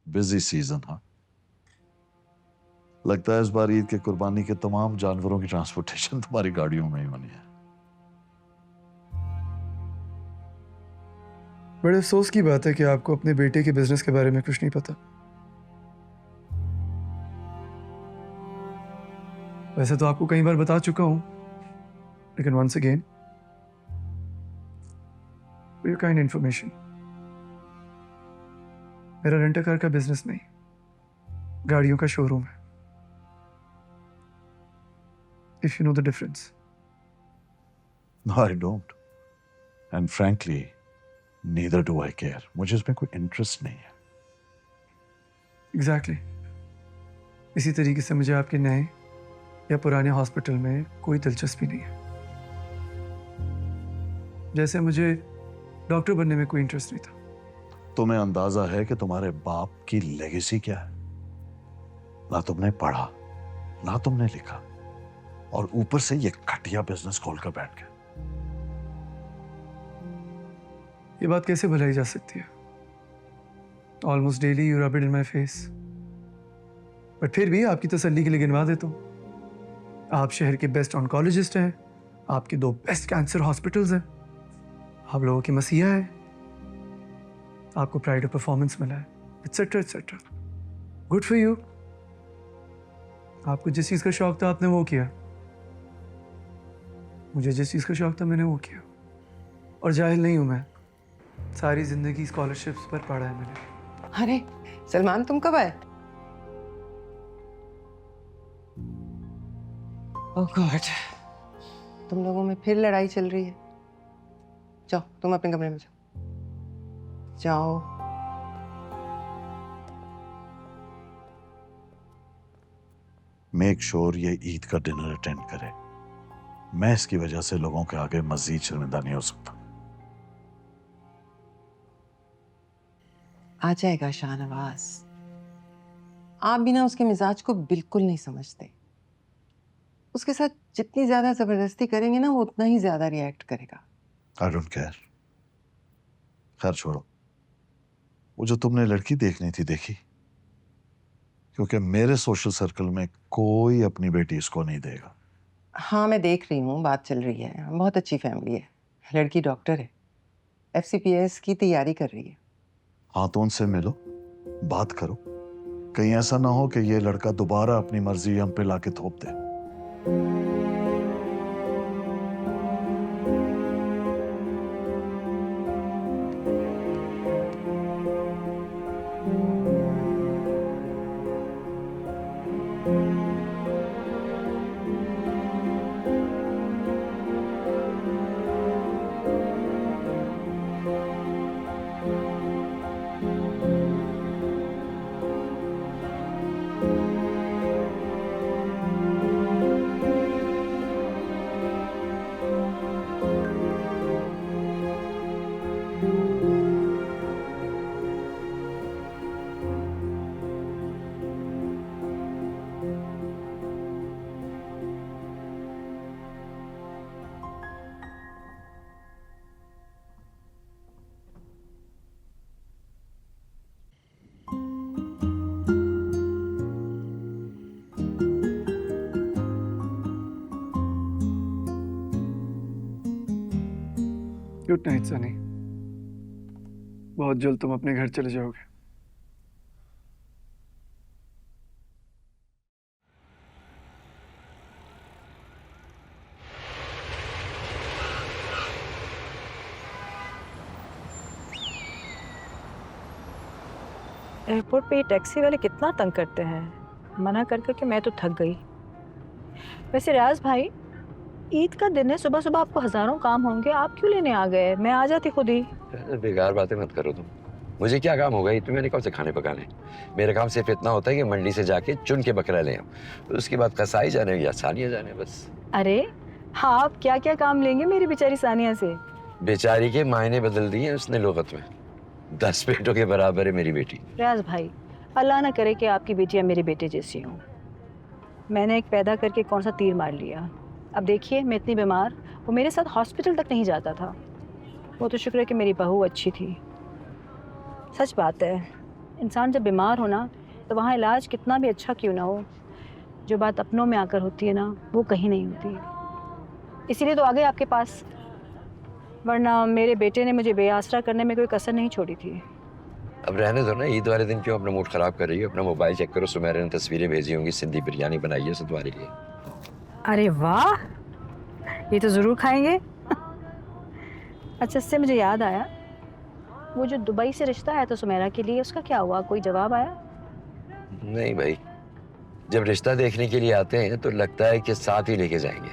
Busy season. हाँ, लगता है इस बार ईद के कुर्बानी के तमाम जानवरों की ट्रांसपोर्टेशन तुम्हारी गाड़ियों में ही होनी है। बड़े अफसोस की बात है कि आपको अपने बेटे के बिजनेस के बारे में कुछ नहीं पता। वैसे तो आपको कई बार बता चुका हूं, लेकिन once again for your kind information, मेरा रेंटर कार का बिजनेस नहीं, गाड़ियों का शोरूम है। If you know the difference. No I don't, and frankly neither do I care. मुझे इसमें कोई इंटरेस्ट नहीं है। एग्जैक्टली। इसी तरीके से मुझे आपके नए या पुराने हॉस्पिटल में कोई दिलचस्पी नहीं है। जैसे मुझे डॉक्टर बनने में कोई इंटरेस्ट नहीं था। तुम्हें अंदाजा है कि तुम्हारे बाप की लेगेसी क्या है? ना तुमने पढ़ा, ना तुमने लिखा, और ऊपर से ये घटिया बिजनेस खोलकर बैठ गए। ये बात कैसे भुलाई जा सकती है? Almost daily you rub it in my face. But फिर भी आपकी तसल्ली के लिए गिनवा देता हूँ। आप शहर के बेस्ट ऑन्कोलॉजिस्ट हैं, आपके 2 बेस्ट कैंसर हॉस्पिटल्स हैं, आप लोगों की मसीहा है, आपको प्राइड ऑफ परफॉर्मेंस मिला है, etcetera etcetera. Good for you. आपको जिस चीज़ का शौक था आपने वो किया, मुझे जिस चीज़ का शौक था मैंने वो किया। और जाहिल नहीं हूँ मैं, सारी जिंदगी स्कॉलरशिप्स पर पढ़ा है मैंने। अरे सलमान, तुम कब आए? ओह गॉड, तुम लोगों में फिर लड़ाई चल रही है। जाओ तुम अपने कमरे में जाओ, जाओ। मेक श्योर ये ईद का डिनर अटेंड करे। मैं इसकी वजह से लोगों के आगे मजीद शर्मिंदा नहीं हो सकता। आ जाएगा शाहनवाज। आप भी ना उसके मिजाज को बिल्कुल नहीं समझते। उसके साथ जितनी ज्यादा जबरदस्ती करेंगे ना, वो उतना ही ज्यादा रिएक्ट करेगा। I don't care. खैर छोड़ो, वो जो तुमने लड़की देखनी थी देखी? क्योंकि मेरे सोशल सर्कल में कोई अपनी बेटी इसको नहीं देगा। हाँ मैं देख रही हूँ, बात चल रही है। बहुत अच्छी फैमिली है, लड़की डॉक्टर है, FCPS की तैयारी कर रही है। हाँ तो उनसे मिलो, बात करो। कहीं ऐसा ना हो कि ये लड़का दोबारा अपनी मर्जी हम पे लाके थोप दे। Good night Sunny. बहुत जल्द तुम अपने घर चले जाओगे। एयरपोर्ट पे ये टैक्सी वाले कितना तंग करते हैं, मना कर कर के मैं तो थक गई। वैसे रियाज भाई, ईद का दिन है, सुबह सुबह आपको हजारों काम होंगे, आप क्यों लेने आ गए? मैं आ जाती खुद ही। बेकार बातें मत करो तुम। मुझे क्या काम होगा ईद में? मैंने कौन से खाने पकाने? मेरा काम सिर्फ इतना होता है कि मंडी से जाके चुन के बकरा ले आऊं, उसके बाद कसाई जाने या सानिया जाने, बस। अरे हाँ, आप क्या क्या काम लेंगे मेरी बेचारी सानिया से? बेचारी के मायने बदल दिए उसने लोगत में। 10 पेटों के बराबर है मेरी बेटी। रियाज भाई, अल्लाह ना करे कि आपकी बेटियां मेरे बेटे जैसी हों। मैंने एक पैदा करके कौन सा तीर मार लिया। अब देखिए, मैं इतनी बीमार, वो मेरे साथ हॉस्पिटल तक नहीं जाता था। वो तो शुक्र है कि मेरी बहू अच्छी थी। सच बात है, इंसान जब बीमार हो ना तो वहाँ इलाज कितना भी अच्छा क्यों ना हो, जो बात अपनों में आकर होती है ना वो कहीं नहीं होती है। इसीलिए तो आ गए आपके पास, वरना मेरे बेटे ने मुझे बेआसरा करने में कोई कसर नहीं छोड़ी थी। अब रहने दो ना, ईद वाले दिन क्यों अपना मूड खराब कर रही हो? अपना मोबाइल चेक करो, सुमेरा ने तस्वीरें भेजी होंगी, सिंधी बिरयानी बनाई है तुम्हारे लिए। अरे वाह, ये तो ज़रूर खाएंगे। अच्छा, इससे मुझे याद आया, वो जो दुबई से रिश्ता आया था सुमेरा के लिए, उसका क्या हुआ? कोई जवाब आया? नहीं भाई, जब रिश्ता देखने के लिए आते हैं तो लगता है कि साथ ही लेके जाएंगे,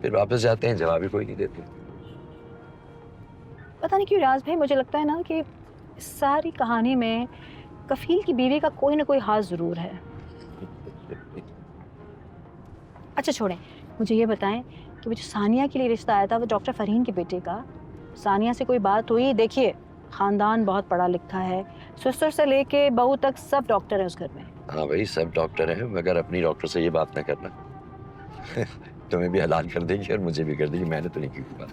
फिर वापस जाते हैं जवाब ही कोई नहीं देते। पता नहीं क्यों राज भाई, मुझे लगता है ना कि इस सारी कहानी में कफील की बीवी का कोई ना कोई हाथ ज़रूर है। अच्छा छोड़ें, मुझे ये बताएं कि वो जो सानिया के लिए रिश्ता आया था, वो डॉक्टर फरहीन के बेटे का, सानिया से कोई बात हुई? देखिए, खानदान बहुत पढ़ा लिखा है, ससुर से लेके बहू तक सब डॉक्टर हैं उस घर में। हाँ भाई, सब डॉक्टर हैं, मगर अपनी डॉक्टर से ये बात ना करना। तुम्हें भी हलाल कर देगी और मुझे भी कर देगी, मैंने तो नहीं की कोई बात।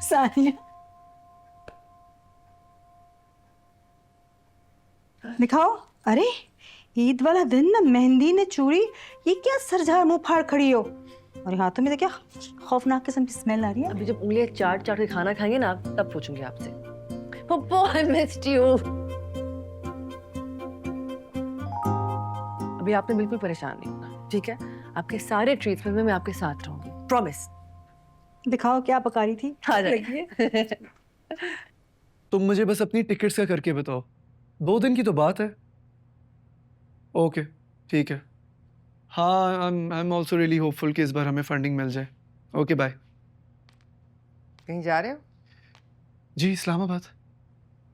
सानिया, दिखाओ। अरे ईद वाला दिन ना, मेहंदी ने चूड़ी, ये क्या सरझार मुंह फाड़ खड़ी हो? और हाथों में तो क्या खौफनाक किस्म की स्मेल आ रही है। अभी जब उंगलियां चाट चाट के खाना खाएंगे ना, तब पूछूंगी आपसे। Pappu, I missed you। अभी आपने बिल्कुल परेशान नहीं होना, ठीक है? आपके सारे ट्रीटमेंट में मैं आपके साथ रहूंगी, प्रॉमिस। दिखाओ क्या पका रही थी। आ जाइए। तुम मुझे बस अपनी टिकट्स का करके बताओ, 2 दिन की तो बात है। ओके, ठीक है। हाँ, I am also really hopeful कि इस बार हमें फंडिंग मिल जाए। Okay, bye. कहीं जा रहे हो? जी, इस्लामाबाद।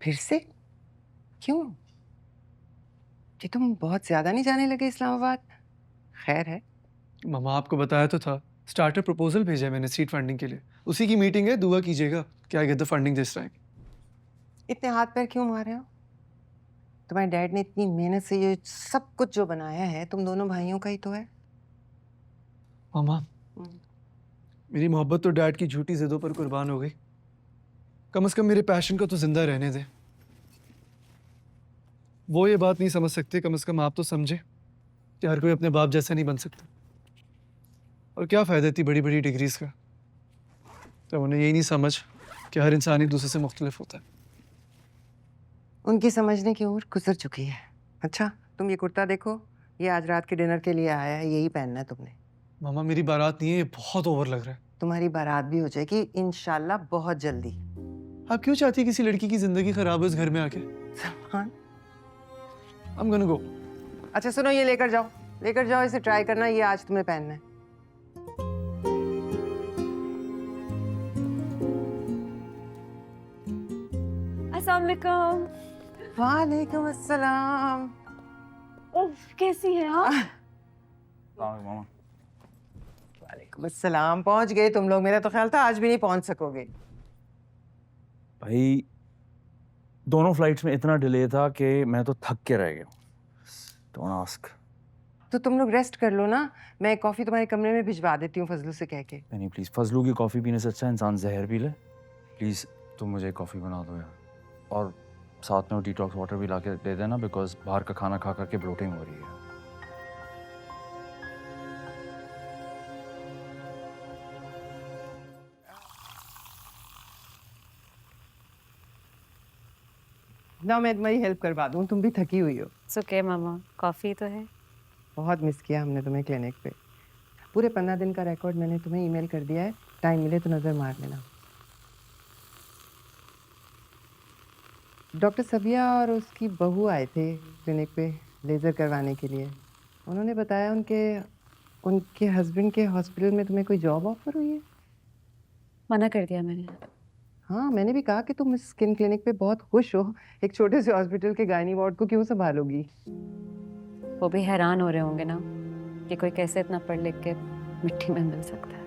फिर से? क्यों? ये तुम बहुत ज्यादा नहीं जाने लगे इस्लामाबाद? खैर है। मामा, आपको बताया तो था, स्टार्टर प्रपोजल भेजा है मैंने सीट फंडिंग के लिए, उसी की मीटिंग है, दुआ कीजिएगा कि I get the funding this time. इतने हाथ पैर क्यों मार रहे हो? तुम्हारे डैड ने इतनी मेहनत से ये सब कुछ जो बनाया है, तुम दोनों भाइयों का ही तो है। मामा, मेरी मोहब्बत तो डैड की झूठी जिदों पर कुर्बान हो गई। कम से कम मेरे पैशन को तो जिंदा रहने दे। वो ये बात नहीं समझ सकते, कम से कम आप तो समझे कि हर कोई अपने बाप जैसा नहीं बन सकता। और क्या फ़ायदा थी बड़ी बड़ी डिग्रीज का, तो उन्हें यही नहीं समझ कि हर इंसान एक दूसरे से मुख्तलिफ होता है। उनकी समझने की उम्र गुजर चुकी है। अच्छा, तुम ये कुर्ता देखो, ये आज रात के डिनर के लिए आया है, यही पहनना है तुमने। मामा, मेरी बारात नहीं है, ये बहुत ओवर लग रहा है। तुम्हारी बारात भी हो जाएगी इंशाल्लाह बहुत जल्दी। आप क्यों चाहती है किसी लड़की की जिंदगी खराब हो इस घर में आके? Salman, I'm gonna go। अच्छा सुनो, ये लेकर जाओ, इसे ट्राई करना, ये आज तुम्हें पहनना है। अस्सलाम वालेकुम। वालेकुम अस्सलाम। उफ, कैसी हैं आप? वालेकुम अस्सलाम। पहुंच गए तुम लोग? मेरा तो ख्याल था आज भी नहीं पहुंच सकोगे। भाई दोनों फ्लाइट्स में इतना डिले था कि मैं तो थक के रह गया। Don't ask. तो तुम लोग रेस्ट कर लो ना, मैं कॉफी तुम्हारे कमरे में भिजवा देती हूँ फजलू से कह के। नहीं प्लीज़, फजलू की कॉफ़ी पीने से अच्छा इंसान जहर पी ले। प्लीज़ तुम मुझे कॉफ़ी बना दो यार, और साथ में वो डिटॉक्स वाटर भी ला के दे देना, बिकॉज बाहर का खाना खा खा के ब्लोटिंग हो रही है। ना मैं तुम्हारी हेल्प करवा दूँ, तुम भी थकी हुई हो। ओके मामा, कॉफ़ी तो है। बहुत मिस किया हमने तुम्हें क्लिनिक पे। पूरे 15 दिन का रिकॉर्ड मैंने तुम्हें ईमेल कर दिया है, टाइम मिले तो नज़र मार लेना। डॉक्टर सबिया और उसकी बहू आए थे क्लिनिक पे लेज़र करवाने के लिए। उन्होंने बताया उनके हस्बैंड के हॉस्पिटल में तुम्हें कोई जॉब ऑफर हुई है। मना कर दिया मैंने। हाँ, मैंने भी कहा कि तुम इस स्किन क्लिनिक पे बहुत खुश हो, एक छोटे से हॉस्पिटल के गायनी वार्ड को क्यों संभालोगी? वो भी हैरान हो रहे होंगे ना कि कोई कैसे इतना पढ़ लिख के मिट्टी में मिल सकता है।